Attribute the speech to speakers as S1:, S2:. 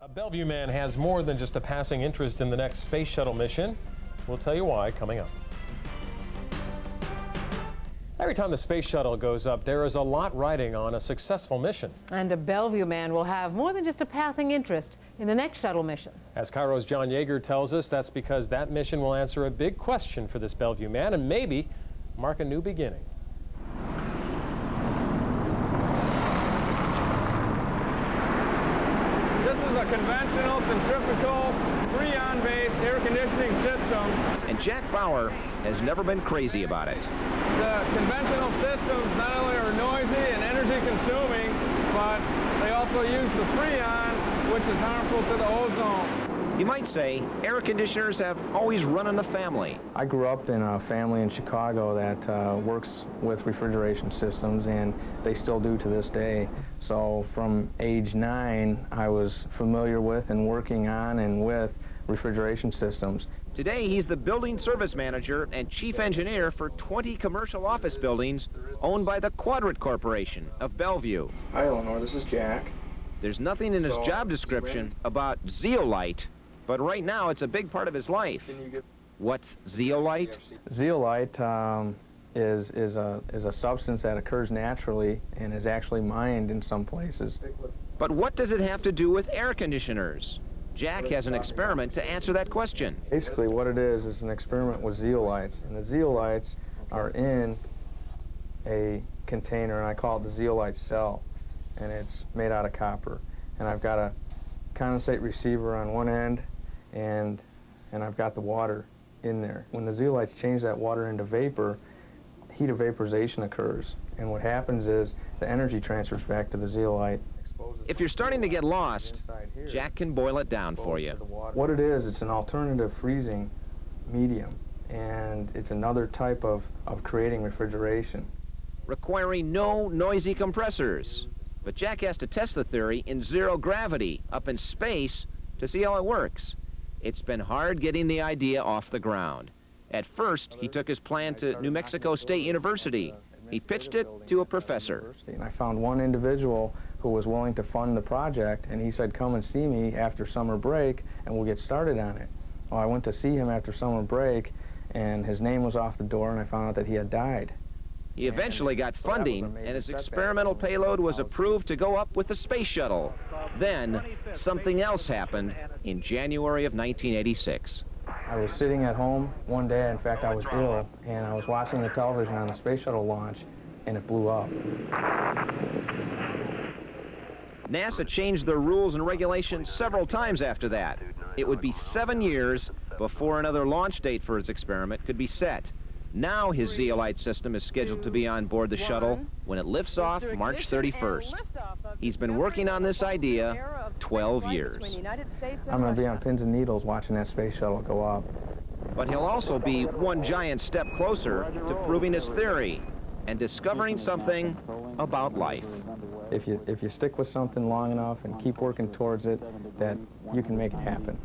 S1: A Bellevue man has more than just a passing interest in the next space shuttle mission. We'll tell you why coming up. Every time the space shuttle goes up, there is a lot riding on a successful mission. And a Bellevue man will have more than just a passing interest in the next shuttle mission. As Cairo's John Yeager tells us, that's because that mission will answer a big question for this Bellevue man and maybe mark a new beginning.
S2: This is a conventional centrifugal freon-based air conditioning system.
S3: And Jack Bauer has never been crazy about it.
S2: The conventional systems not only are noisy and energy consuming, but they also use the freon, which is harmful to the ozone.
S3: You might say air conditioners have always run in the family.
S4: I grew up in a family in Chicago that works with refrigeration systems, and they still do to this day. So from age 9, I was familiar with and working on and with refrigeration systems.
S3: Today, he's the building service manager and chief engineer for 20 commercial office buildings owned by the Quadrant Corporation of Bellevue.
S4: Hi, Eleanor. This is Jack.
S3: There's nothing in his job description about zeolite, but right now it's a big part of his life. What's zeolite?
S4: Zeolite is a substance that occurs naturally and is actually mined in some places.
S3: But what does it have to do with air conditioners? Jack has an experiment to answer that question.
S4: Basically what it is an experiment with zeolites, and the zeolites are in a container, and I call it the zeolite cell, and it's made out of copper. And I've got a condensate receiver on one end, and I've got the water in there. When the zeolites change that water into vapor, heat of vaporization occurs, and what happens is the energy transfers back to the zeolite.
S3: If you're starting to get lost, Jack can boil it down for you.
S4: What it is, it's an alternative freezing medium, and it's another type of creating refrigeration.
S3: Requiring no noisy compressors. But Jack has to test the theory in zero gravity, up in space, to see how it works. It's been hard getting the idea off the ground. At first, he took his plan to New Mexico State University. He pitched it to a professor.
S4: And I found one individual who was willing to fund the project, and he said, come and see me after summer break and we'll get started on it. Well, I went to see him after summer break, and his name was off the door, and I found out that he had died.
S3: He eventually got funding, and his experimental payload was approved to go up with the space shuttle. Then, something else happened in January of 1986.
S4: I was sitting at home one day, in fact I was ill, and I was watching the television on the space shuttle launch, and it blew up.
S3: NASA changed their rules and regulations several times after that. It would be 7 years before another launch date for his experiment could be set. Now his zeolite system is scheduled to be on board the shuttle when it lifts off March 31st. He's been working on this idea 12 years.
S4: I'm going to be on pins and needles watching that space shuttle go up.
S3: But he'll also be one giant step closer to proving his theory and discovering something about life.
S4: If you stick with something long enough and keep working towards it, that you can make it happen.